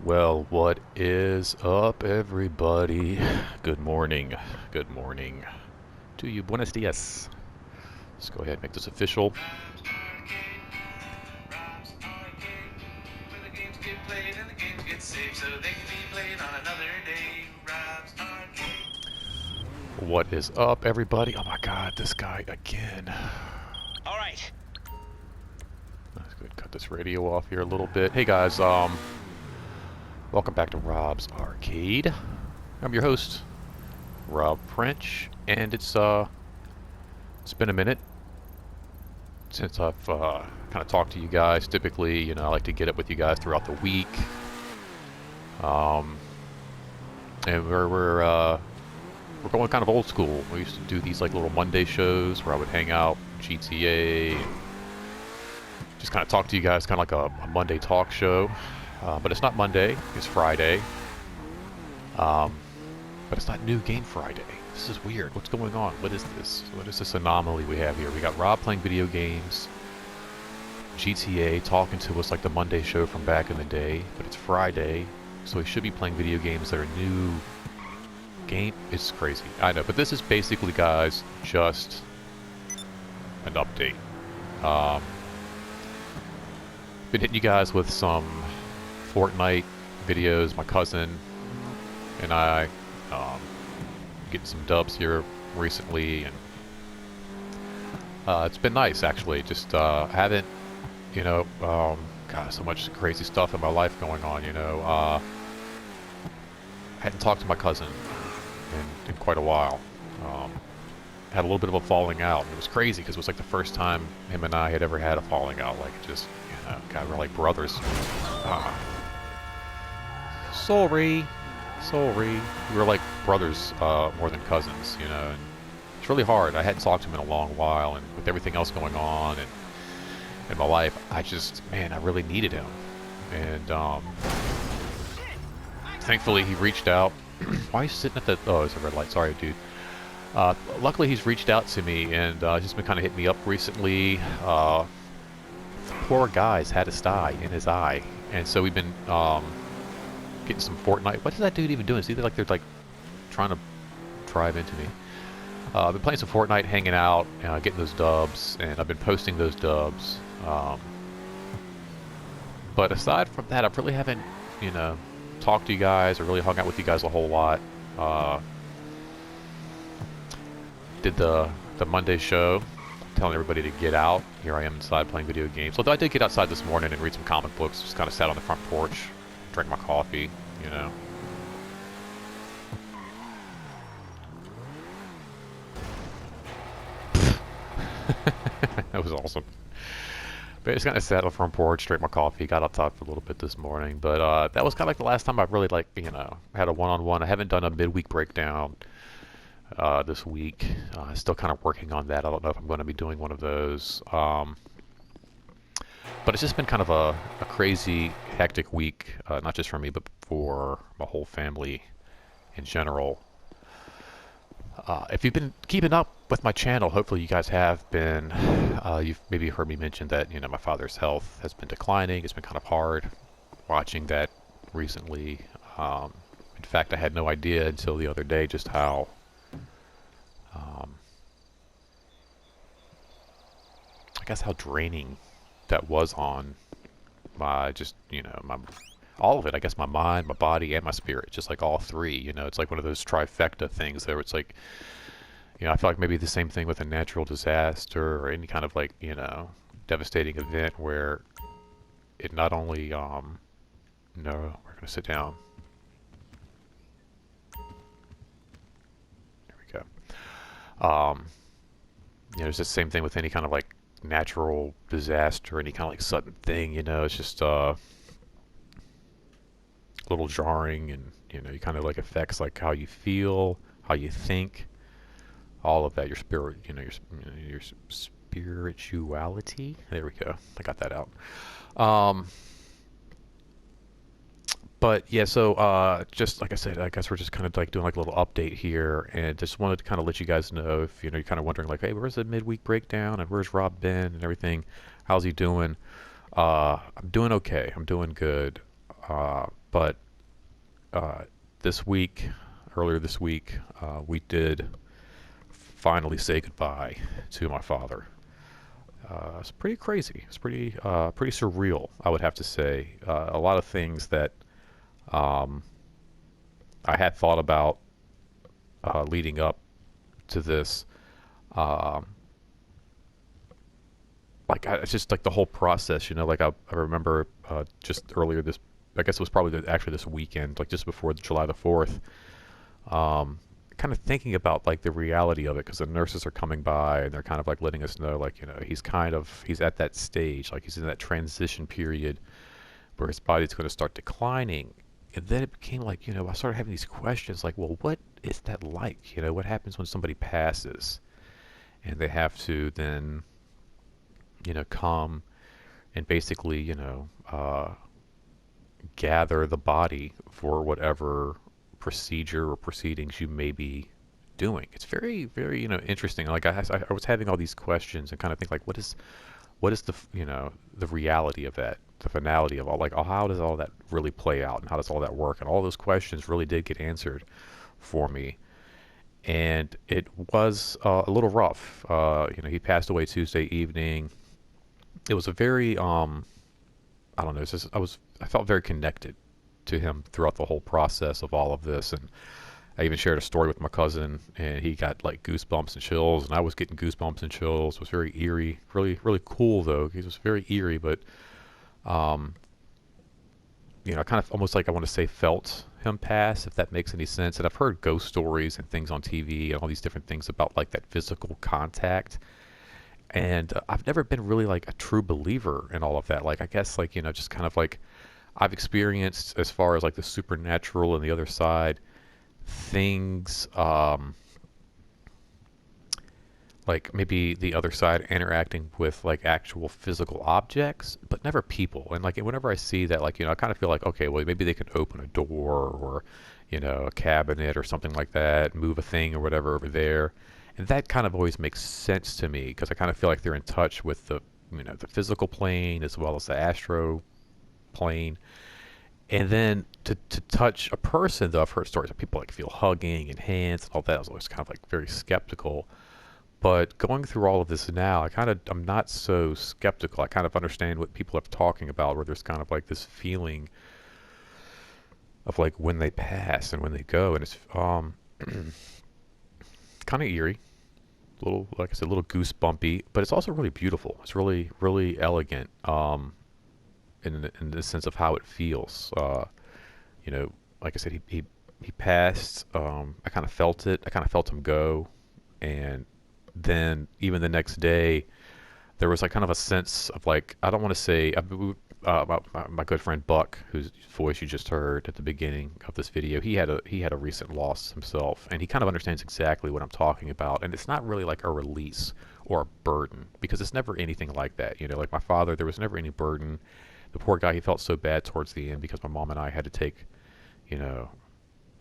Well, what is up, everybody? Good morning. Good morning to you. Buenos dias. Let's go ahead and make this official. Rhymes Arcade, Rhymes Arcade, where the games get played and the games get saved so they can be played on another day. Rhymes Arcade. What is up, everybody? Oh my god, this guy again. All right. Let's go ahead and cut this radio off here a little bit. Hey guys, welcome back to Rob's Arcade. I'm your host, Rob French, and it's been a minute since I've kind of talked to you guys. Typically, I like to get up with you guys throughout the week. And we're going kind of old school. We used to do these like little Monday shows where I would hang out, GTA, and just kind of talk to you guys, kind of like a Monday talk show. But it's not Monday, it's Friday. But it's not New Game Friday. This is weird. What's going on? What is this? What is this anomaly we have here? We got Rob playing video games, GTA talking to us like the Monday show from back in the day, but it's Friday, so he should be playing video games that are new. Game, it's crazy. I know, but this is basically, guys, just an update. Been hitting you guys with some Fortnite videos. My cousin and I getting some dubs here recently, and it's been nice actually. Just haven't, God, so much crazy stuff in my life going on. Hadn't talked to my cousin in quite a while. Had a little bit of a falling out, and it was crazy because it was like the first time him and I had ever had a falling out. Like just, God, we're like brothers. Sorry. We were like brothers more than cousins, and it's really hard. I hadn't talked to him in a long while, and with everything else going on and in my life, I really needed him. And thankfully he reached out. Why are you sitting at the... Oh, it's a red light. Sorry, dude. Luckily he's reached out to me, and he's just been kind of hitting me up recently. The poor guy's had a sty in his eye, and so we've been getting some Fortnite. What is that dude even doing? It's either like they're like trying to drive into me. I've been playing some Fortnite, hanging out, getting those dubs, and I've been posting those dubs. But aside from that, I really haven't, talked to you guys or really hung out with you guys a whole lot. Did the Monday show, telling everybody to get out. Here I am inside playing video games. Although I did get outside this morning and read some comic books. Just kind of sat on the front porch, drank my coffee, That was awesome. But I just kind of sat on the front porch, drank my coffee, got outside for a little bit this morning. But that was kind of like the last time I've really had a one-on-one. I haven't done a midweek breakdown this week. Still kind of working on that. I don't know if I'm going to be doing one of those. But it's just been kind of a crazy, hectic week, not just for me, but for my whole family in general. If you've been keeping up with my channel, hopefully you guys have been. You've maybe heard me mention that my father's health has been declining. It's been kind of hard watching that recently. In fact, I had no idea until the other day just how I guess how draining that was on my my all of it. I guess my mind, my body, and my spirit, just like all three. It's like one of those trifecta things there. It's like, I feel like maybe the same thing with a natural disaster or any kind of like, devastating event where it not only, no, we're gonna sit down. There we go. It's the same thing with any kind of like natural disaster, any kind of like sudden thing. It's just a little jarring, and you kind of like affects like how you feel, how you think, all of that, your spirit, your spirituality. There we go. I got that out. But yeah, so just like I said, I guess we're just kind of like doing like a little update here, and just wanted to kind of let you guys know if you're kind of wondering like, hey, where's the midweek breakdown and where's Rob been and everything? How's he doing? I'm doing okay. I'm doing good. But this week, earlier this week, we did finally say goodbye to my father. It's pretty crazy. It's pretty surreal, I would have to say. A lot of things that um, I had thought about leading up to this, um, it's just like the whole process. I remember just earlier this. I guess it was probably actually this weekend, like just before July the 4th. Um, Kind of thinking about like the reality of it, because the nurses are coming by and they're kind of like letting us know, like, he's at that stage, like he's in that transition period where his body's going to start declining. And then it became like, I started having these questions like, well, what is that like? What happens when somebody passes and they have to then, come and basically, gather the body for whatever procedure or proceedings you may be doing. It's very, very, interesting. Like I was having all these questions and kind of think like, what is the reality of that, the finality of all, like, oh, how does all that really play out and how does all that work? And all those questions really did get answered for me. And it was a little rough. He passed away Tuesday evening. It was a very, I don't know, I felt very connected to him throughout the whole process of all of this. And I even shared a story with my cousin, and he got like goosebumps and chills, and I was getting goosebumps and chills. It was very eerie, really, really cool though. It was very eerie, but um, I kind of almost like I want to say felt him pass, if that makes any sense. And I've heard ghost stories and things on TV and all these different things about like that physical contact. And I've never been really like a true believer in all of that. Like I guess like just kind of like I've experienced as far as like the supernatural and the other side things, like maybe the other side interacting with like actual physical objects, but never people. And like whenever I see that, like, I kind of feel like, okay, well, maybe they could open a door or, a cabinet or something like that, move a thing or whatever over there. And that kind of always makes sense to me because I kind of feel like they're in touch with the physical plane as well as the astro plane. And then to touch a person, though, I've heard stories of people like feel hugging and hands and all that. I was always kind of like very skeptical. But going through all of this now, I'm not so skeptical. I kind of understand what people are talking about, where there's kind of like this feeling of like when they pass and when they go, and it's kind of eerie, little, like I said, a little goosebumpy, but it's also really beautiful. It's really, really elegant. In the sense of how it feels. Like I said, he passed. I kind of felt it. I kind of felt him go, and then even the next day, there was like kind of a sense of like, I don't want to say my good friend Buck, whose voice you just heard at the beginning of this video. He had a recent loss himself, and he kind of understands exactly what I'm talking about. And it's not really like a release or a burden, because it's never anything like that. Like my father, there was never any burden. The poor guy, he felt so bad towards the end because my mom and I had to take, you know,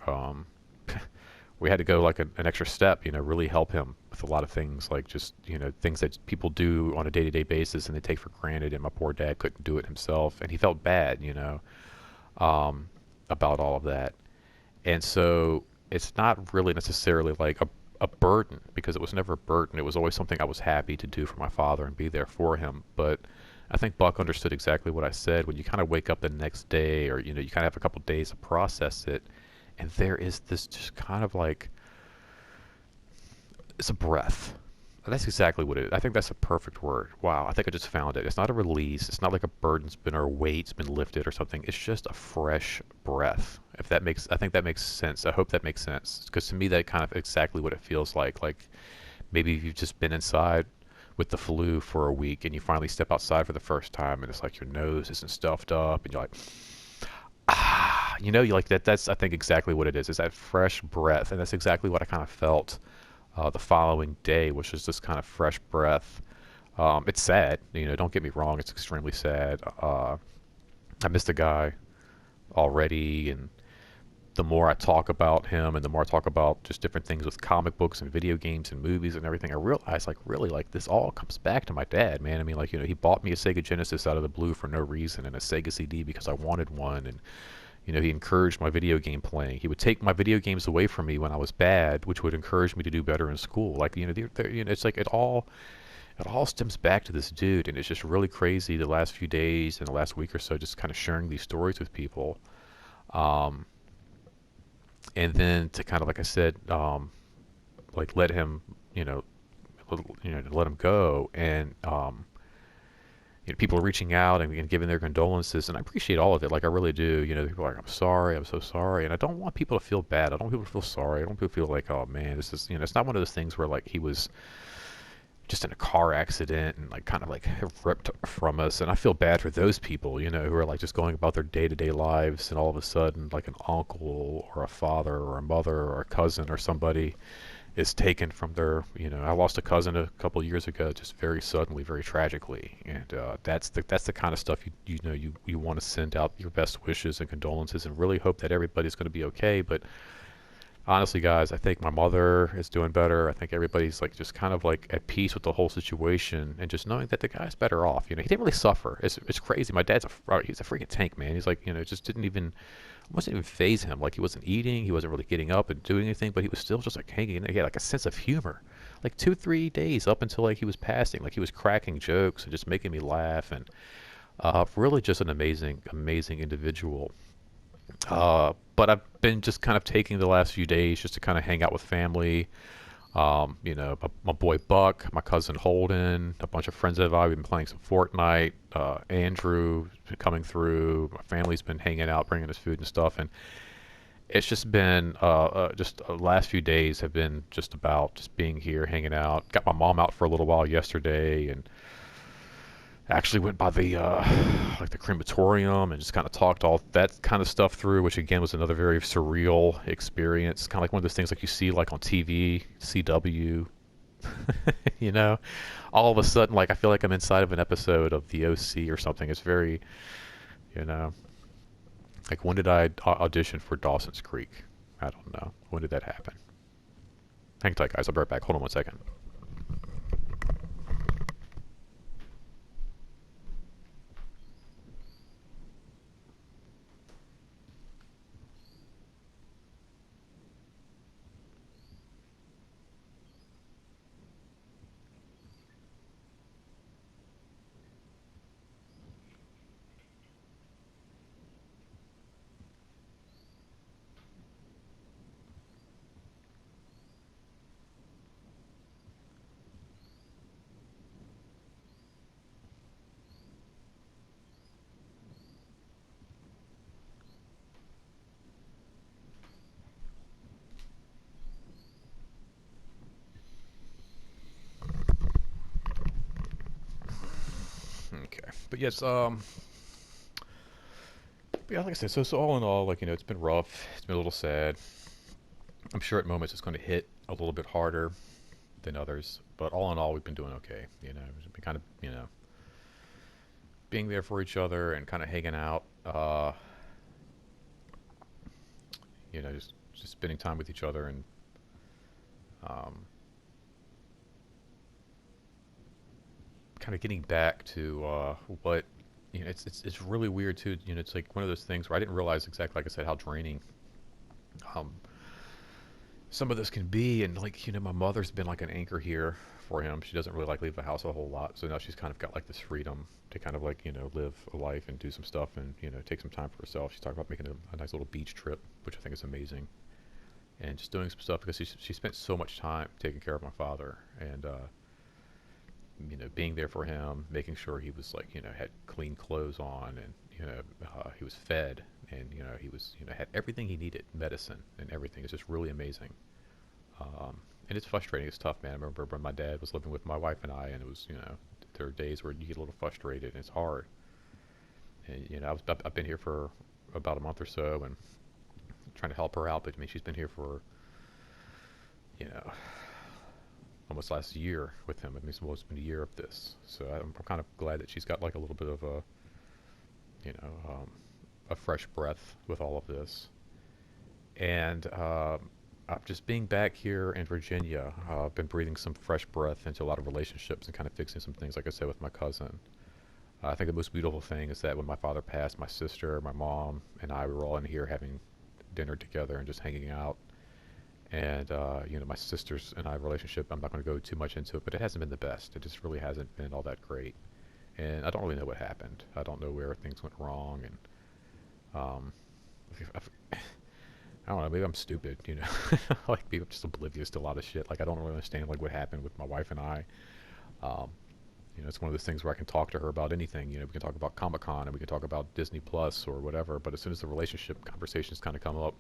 um, we had to go like an extra step, really help him with a lot of things, like just, things that people do on a day-to-day basis and they take for granted. And my poor dad couldn't do it himself. And he felt bad, about all of that. And so it's not really necessarily like a burden, because it was never a burden. It was always something I was happy to do for my father and be there for him. But I think Buck understood exactly what I said. When you kind of wake up the next day, or you kind of have a couple days to process it, and there is this just kind of like, it's a breath. That's exactly what it is. I think that's a perfect word. Wow, I think I just found it. It's not a release. It's not like a burden's been, or a weight's been lifted or something. It's just a fresh breath. I think that makes sense. I hope that makes sense, because to me that kind of exactly what it feels like. Like maybe you've just been inside with the flu for a week and you finally step outside for the first time, and it's like your nose isn't stuffed up and you're like, you like that. That's, I think, exactly what it is. It's that fresh breath, and that's exactly what I kind of felt the following day, which is this kind of fresh breath. It's sad, don't get me wrong. It's extremely sad. I missed a guy already, and the more I talk about him and the more I talk about just different things with comic books and video games and movies and everything, I realize like really like this all comes back to my dad, man. I mean, like, he bought me a Sega Genesis out of the blue for no reason, and a Sega CD because I wanted one. And You know, he encouraged my video game playing. He would take my video games away from me when I was bad, which would encourage me to do better in school. Like, you know, you know, it's like it all stems back to this dude, and it's just really crazy the last few days and the last week or so, just kind of sharing these stories with people. Um, and then to kind of, like I said, like let him, you know, let him go, and you know, people are reaching out and giving their condolences, and I appreciate all of it. Like I really do. You know, people are like, "I'm sorry, I'm so sorry," and I don't want people to feel bad. I don't want people to feel sorry. I don't want people to feel like, "Oh man, this is," you know, it's not one of those things where like he was just in a car accident and like kind of like ripped from us. And I feel bad for those people, you know, who are like just going about their day-to-day lives, and all of a sudden like an uncle or a father or a mother or a cousin or somebody is taken from their, you know, I lost a cousin a couple of years ago, just very suddenly, very tragically. And that's the kind of stuff you know you want to send out your best wishes and condolences and really hope that everybody's going to be okay. But honestly, guys, I think my mother is doing better. I think everybody's like just kind of like at peace with the whole situation, and just knowing that the guy's better off. You know, he didn't really suffer. It's crazy. My dad's he's a freaking tank, man. He's like, you know, it just didn't even wasn't even phase him. Like he wasn't eating, he wasn't really getting up and doing anything, but he was still just like hanging in there. He had like a sense of humor. Like 2, 3 days up until like he was passing, like he was cracking jokes and just making me laugh, and really just an amazing, amazing individual. But I've been just kind of taking the last few days just to kind of hang out with family. You know, my boy Buck, my cousin Holden, a bunch of friends of ours. We've been playing some Fortnite. Andrew been coming through. My family's been hanging out, bringing us food and stuff. And it's just been just the last few days have been just about just being here, hanging out. Got my mom out for a little while yesterday, and actually went by the like the crematorium and just kind of talked all that kind of stuff through, which again was another very surreal experience. Kind of like one of those things like you see like on TV, CW, you know. All of a sudden, like I feel like I'm inside of an episode of The OC or something. It's very, you know, like when did I audition for Dawson's Creek? I don't know. When did that happen? Hang tight, guys. I'll be right back. Hold on one second. Okay, but yes, yeah, like I said, so all in all, like you know, it's been rough. It's been a little sad. I'm sure at moments it's going to hit a little bit harder than others, but all in all, we've been doing okay. You know, we've been kind of, you know, being there for each other and kind of hanging out. You know, just spending time with each other, and um, kind of getting back to what you know. It's really weird too. You know, it's like one of those things where I didn't realize exactly, like I said, how draining um, some of this can be. And like you know, my mother's been like an anchor here for him. She doesn't really like leave the house a whole lot, so now she's kind of got like this freedom to kind of like you know live a life and do some stuff and you know take some time for herself. She's talking about making a nice little beach trip, which I think is amazing, and just doing some stuff because she spent so much time taking care of my father, and you know being there for him, making sure he was like you know had clean clothes on, and you know he was fed, and you know he was you know had everything he needed, medicine and everything. It's just really amazing. And it's frustrating. It's tough, man. I remember when my dad was living with my wife and I, and it was, you know, there are days where you get a little frustrated, and it's hard. And you know, I've been here for about a month or so, and trying to help her out. But I mean, she's been here for, you know, almost last year with him. I mean, it's almost been a year of this. So I'm kind of glad that she's got like a little bit of a, you know, a fresh breath with all of this. And just being back here in Virginia, I've been breathing some fresh breath into a lot of relationships and kind of fixing some things, like I said, with my cousin. I think the most beautiful thing is that when my father passed, my sister, my mom, and I were all in here having dinner together and just hanging out. And my sisters and I relationship, I'm not going to go too much into it, but it hasn't been the best. It just really hasn't been all that great. And I don't really know what happened. I don't know where things went wrong, and um, I don't know. Maybe I'm stupid, like maybe I'm just oblivious to a lot of shit. Like I don't really understand like what happened with my wife and I. Um, it's one of those things where I can talk to her about anything. We can talk about Comic Con and we can talk about Disney Plus or whatever. But as soon as the relationship conversations kind of come up,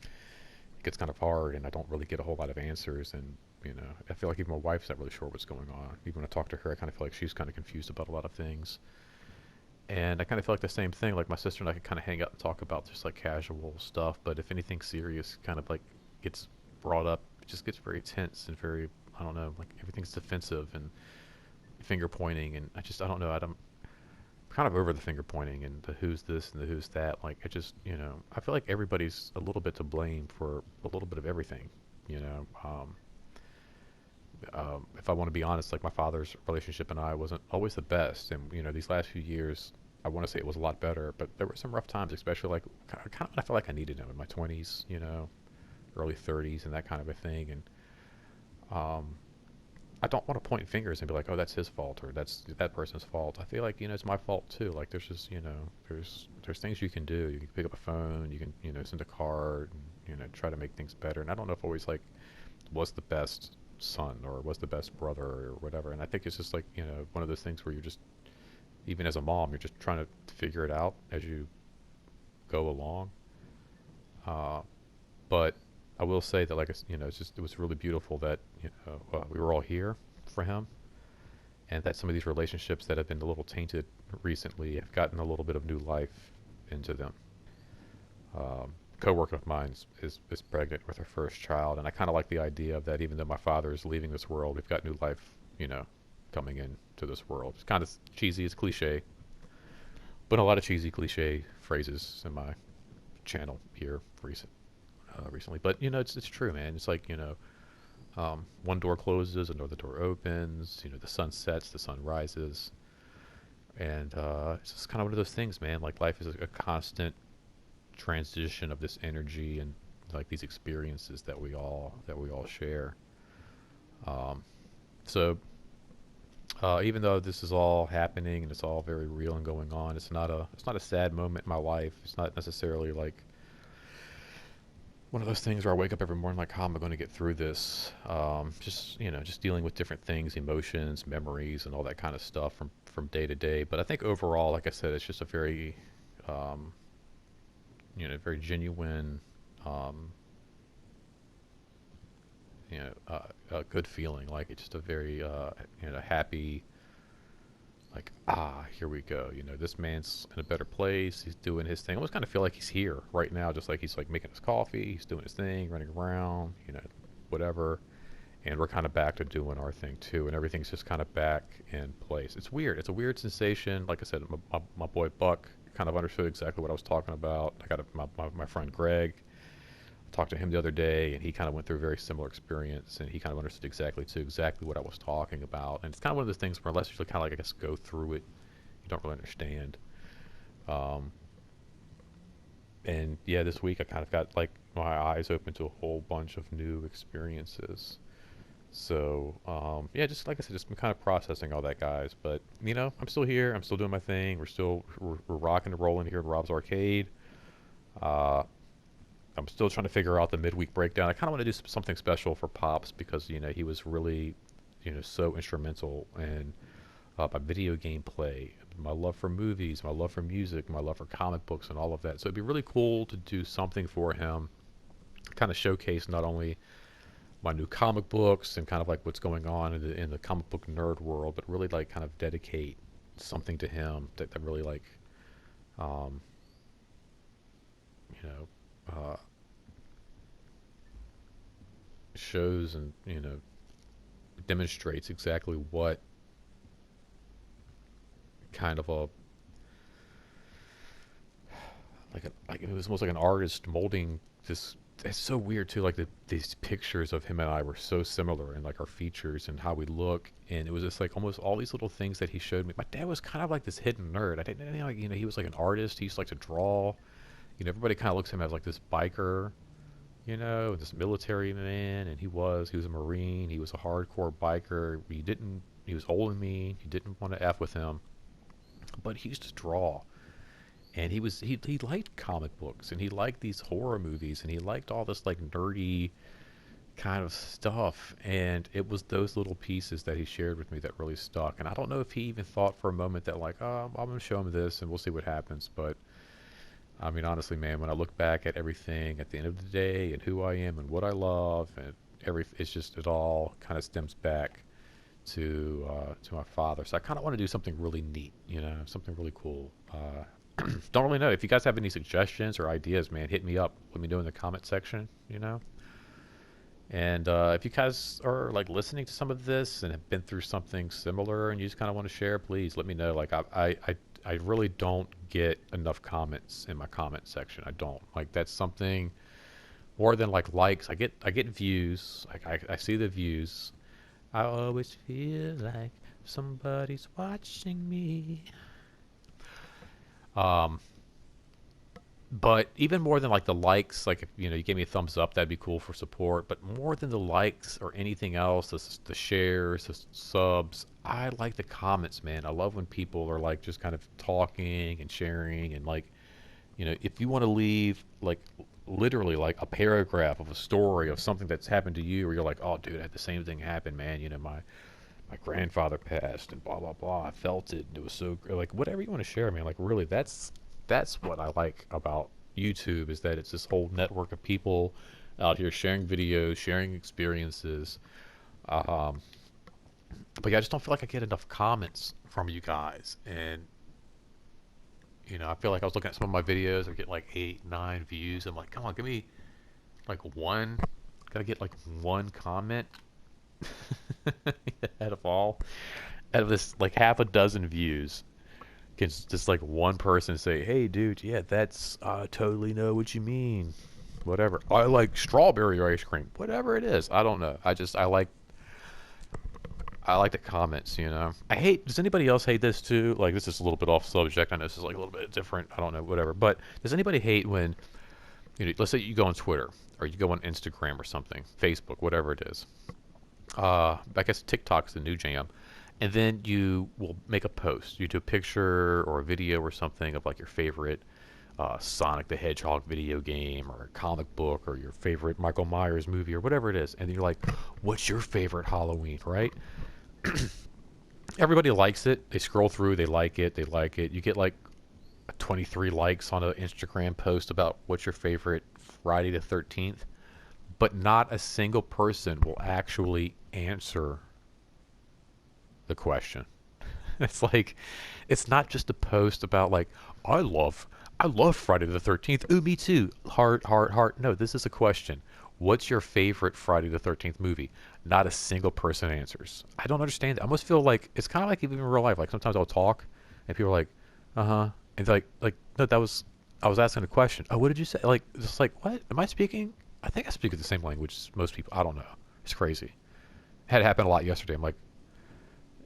it gets kind of hard, and I don't really get a whole lot of answers. And I feel like even my wife's not really sure what's going on. Even when I talk to her, I kind of feel like she's kind of confused about a lot of things. And I kind of feel like the same thing. Like my sister and I could kind of hang out and talk about just like casual stuff, but if anything serious kind of like gets brought up, it just gets very tense and very, I don't know, like everything's defensive and finger pointing, and I don't know. I'm kind of over the finger pointing and the who's this and the who's that. Like I just, I feel like everybody's a little bit to blame for a little bit of everything. You know, if I want to be honest, like my father's relationship and I wasn't always the best, and these last few years, I want to say it was a lot better, but there were some rough times, especially like kind of I felt like I needed him in my 20s, early 30s, and that kind of a thing, and um, I don't want to point fingers and be like, oh, that's his fault or that's that person's fault. I feel like it's my fault too. Like there's just there's things you can do. You can pick up a phone, you can send a card, and, try to make things better. And I don't know if always like was the best son or was the best brother or whatever. And I think it's just like one of those things where you're just even as a mom, you're just trying to figure it out as you go along. Uh, but I will say that, like, it was really beautiful that we were all here for him, and that some of these relationships that have been a little tainted recently have gotten a little bit of new life into them. Co-worker of mine is pregnant with her first child, and I kind of like the idea of that. Even though my father is leaving this world, we've got new life, coming into this world. It's kind of cheesy, it's cliche, but a lot of cheesy cliche phrases in my channel here recently. But it's true, man. It's like one door closes, another door opens. The sun sets, the sun rises, and it's just kind of one of those things, man. Like life is a constant transition of this energy and like these experiences that we all share. Um, so even though this is all happening and it's all very real and going on, it's not a sad moment in my life. It's not necessarily like one of those things where I wake up every morning like, how am I going to get through this? Just dealing with different things, emotions, memories, and all that kind of stuff from day to day. But I think overall, like I said, it's just a very, um, very genuine, um, a good feeling. Like it's just a very, happy. Like here we go. This man's in a better place. He's doing his thing. I almost kind of feel like he's here right now, just like he's like making his coffee. He's doing his thing, running around, whatever. And we're kind of back to doing our thing too, and everything's just kind of back in place. It's weird. It's a weird sensation. Like I said, my boy Buck kind of understood exactly what I was talking about. I got my friend Greg. I talked to him the other day, and he kind of went through a very similar experience, and he kind of understood exactly what I was talking about. And it's kind of one of those things where unless you kind of like I guess go through it, you don't really understand. Um, and yeah, this week I kind of got like my eyes open to a whole bunch of new experiences. So yeah, just like I said, just been kind of processing all that, guys. But I'm still here. I'm still doing my thing. We're rocking and rolling here at Rob's Arcade. Uh, I'm still trying to figure out the midweek breakdown. I kind of want to do something special for Pops because he was really so instrumental in my video game play, my love for movies, my love for music, my love for comic books, and all of that. So it'd be really cool to do something for him, kind of showcase not only my new comic books and kind of like what's going on in the comic book nerd world, but really like kind of dedicate something to him that really like um, you know shows and demonstrates exactly what kind of a like it was almost like an artist molding it's so weird too. Like these pictures of him and I were so similar in like our features and how we look, and it was just like almost all these little things that he showed me. My dad was kind of like this hidden nerd. I didn't know, like, he was like an artist. He used to like to draw. Everybody kind of looks at him as like this biker, this military man, and he was a Marine. He was a hardcore biker. He was older than me. He didn't want to F with him, but he used to draw. And he liked comic books, and he liked these horror movies, and he liked all this like nerdy kind of stuff. And it was those little pieces that he shared with me that really stuck. And I don't know if he even thought for a moment that like, oh, I'm gonna show him this, and we'll see what happens. But I mean, honestly, man, when I look back at everything at the end of the day and who I am and what I love, and it all kind of stems back to my father. So I kind of want to do something really neat, something really cool. Don't really know. If you guys have any suggestions or ideas, man, hit me up. Let me know in the comment section. And if you guys are like listening to some of this and have been through something similar and you just kind of want to share, please let me know. Like I really don't get enough comments in my comment section. I don't. Like that's something more than like likes. I get views. Like I see the views. I always feel like somebody's watching me. But even more than like the likes, like if you gave me a thumbs up, that'd be cool for support. But more than the likes or anything else, the shares, the subs, I like the comments, man. I love when people are like just kind of talking and sharing, and like if you want to leave like literally like a paragraph of a story of something that's happened to you, or you're like, oh dude, I had the same thing happen, man. My grandfather passed and blah blah blah. I felt it and it was so like whatever you want to share, man. Like really, that's what I like about YouTube, is that it's this whole network of people out here sharing videos, sharing experiences. Um, but yeah, I just don't feel like I get enough comments from you guys, and I feel like I was looking at some of my videos, I get like 8, 9 views. I'm like, come on, give me like one. Gotta get like one comment out of out of this like half a dozen views. Can just like one person say, "Hey, dude, yeah, that's I totally know what you mean." Whatever. I like strawberry ice cream. Whatever it is, I don't know. I like the comments. I hate. Does anybody else hate this too? Like this is a little bit off subject. I know this is like a little bit different. I don't know. Whatever. But does anybody hate when let's say you go on Twitter or you go on Instagram or something, Facebook, whatever it is. I guess TikTok's the new jam. And then you will make a post. You do a picture or a video or something of like your favorite Sonic the Hedgehog video game or a comic book or your favorite Michael Myers movie or whatever it is. And you're like, what's your favorite Halloween, right? Everybody likes it. They scroll through, they like it, You get like 23 likes on an Instagram post about what's your favorite Friday the 13th. But not a single person will actually answer the question. It's like, it's not just a post about like, I love Friday the 13th. Ooh, me too. Heart, heart, heart. No, this is a question. What's your favorite Friday the 13th movie? Not a single person answers. I don't understand it. I almost feel like it's kind of like even in real life. Like sometimes I'll talk and people are like, uh-huh. And like, no, I was asking a question. Oh, what did you say? Like, it's like, what? Am I speaking? I think I speak the same language as most people. I don't know. It's crazy. Had it happen a lot yesterday. I'm like,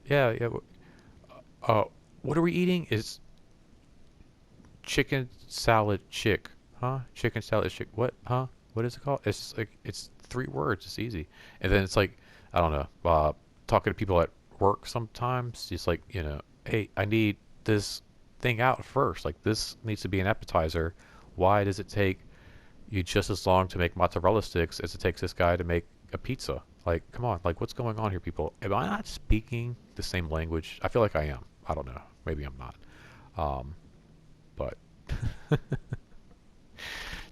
yeah, yeah. What are we eating? Is chicken salad chick, huh? Chicken salad chick. What, huh? What is it called? It's like it's 3 words. It's easy. And then it's like I don't know. Talking to people at work sometimes, it's like hey, I need this thing out first. Like this needs to be an appetizer. Why does it take you just as long to make mozzarella sticks as it takes this guy to make a pizza? Like, come on. Like, what's going on here, people? Am I not speaking the same language? I feel like I am. I don't know. Maybe I'm not. But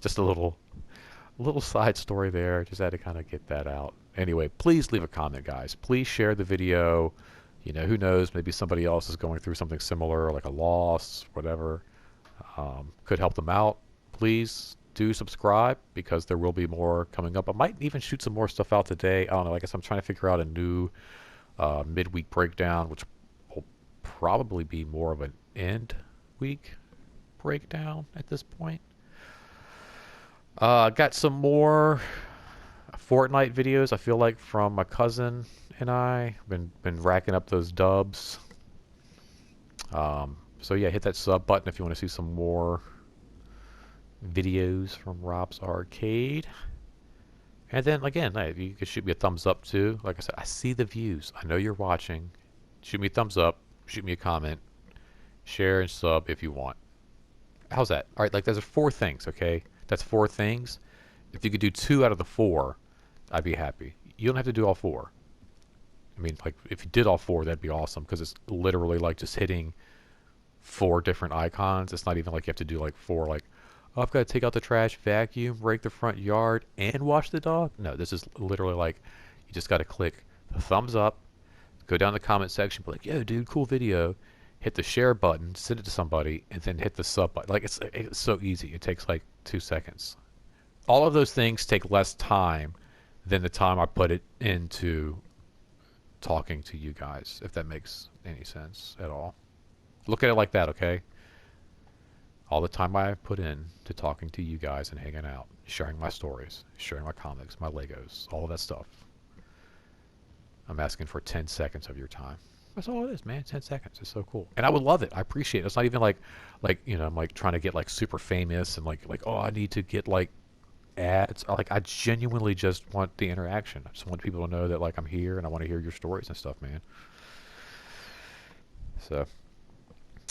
just a little side story there. Just had to kind of get that out. Anyway, please leave a comment, guys. Please share the video. Who knows? Maybe somebody else is going through something similar, like a loss, whatever. Could help them out. Please do subscribe because there will be more coming up. I might even shoot some more stuff out today. I don't know. I guess I'm trying to figure out a new midweek breakdown, which will probably be more of an end week breakdown at this point. I got some more Fortnite videos. I feel like from my cousin and I been racking up those dubs. So yeah, hit that sub button if you want to see some more videos from Rob's Arcade. And then again, hey, you can shoot me a thumbs up too. Like I said, I see the views. I know you're watching. Shoot me a thumbs up. Shoot me a comment. Share and sub if you want. How's that? All right, like those are 4 things, okay? That's 4 things. If you could do 2 out of the 4, I'd be happy. You don't have to do all 4. I mean, like if you did all 4, that'd be awesome because it's literally like just hitting 4 different icons. It's not even like you have to do like 4 like, oh, I've got to take out the trash, vacuum, rake the front yard, and wash the dog. No, this is literally like you just got to click the thumbs up, go down the comment section, be like, yo, dude, cool video. Hit the share button, send it to somebody, and then hit the sub button. Like it's so easy. It takes like 2 seconds. All of those things take less time than the time I put it into talking to you guys, if that makes any sense at all. Look at it like that, okay? All the time I put in to talking to you guys and hanging out, sharing my stories, sharing my comics, my Legos, all of that stuff. I'm asking for 10 seconds of your time. That's all it is, man. 10 seconds. It's so cool. And I would love it. I appreciate it. It's not even like, you know, I'm like trying to get like super famous and like, oh, I need to get like ads. Like, I genuinely just want the interaction. I just want people to know that like I'm here and I want to hear your stories and stuff, man. So,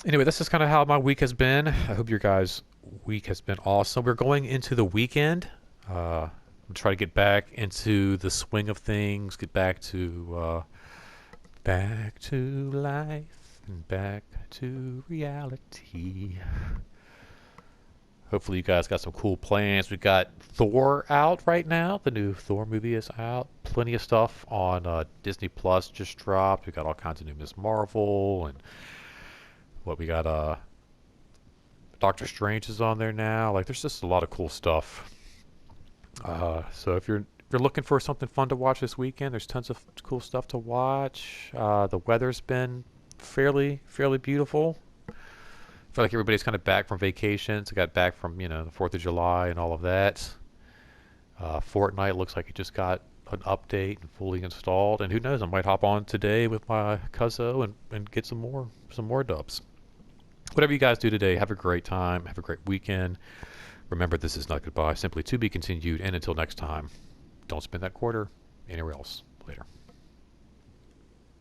anyway, this is kind of how my week has been. I hope your guys' week has been awesome. We're going into the weekend. I'm trying to get back into the swing of things, get back to life and back to reality. Hopefully you guys got some cool plans. We got Thor out right now. The new Thor movie is out. Plenty of stuff on Disney Plus just dropped. We got all kinds of new Ms. Marvel and what we got. Doctor Strange is on there now. Like there's just a lot of cool stuff. So if you're looking for something fun to watch this weekend, there's tons of cool stuff to watch. The weather's been fairly beautiful. I feel like everybody's kind of back from vacations. I got back from, you know, the 4th of July and all of that. Fortnite looks like it just got an update and fully installed. And who knows, I might hop on today with my Cuzzo and get some more dubs. Whatever you guys do today, have a great time. Have a great weekend. Remember, this is not goodbye. Simply to be continued. And until next time, don't spend that quarter anywhere else. Later.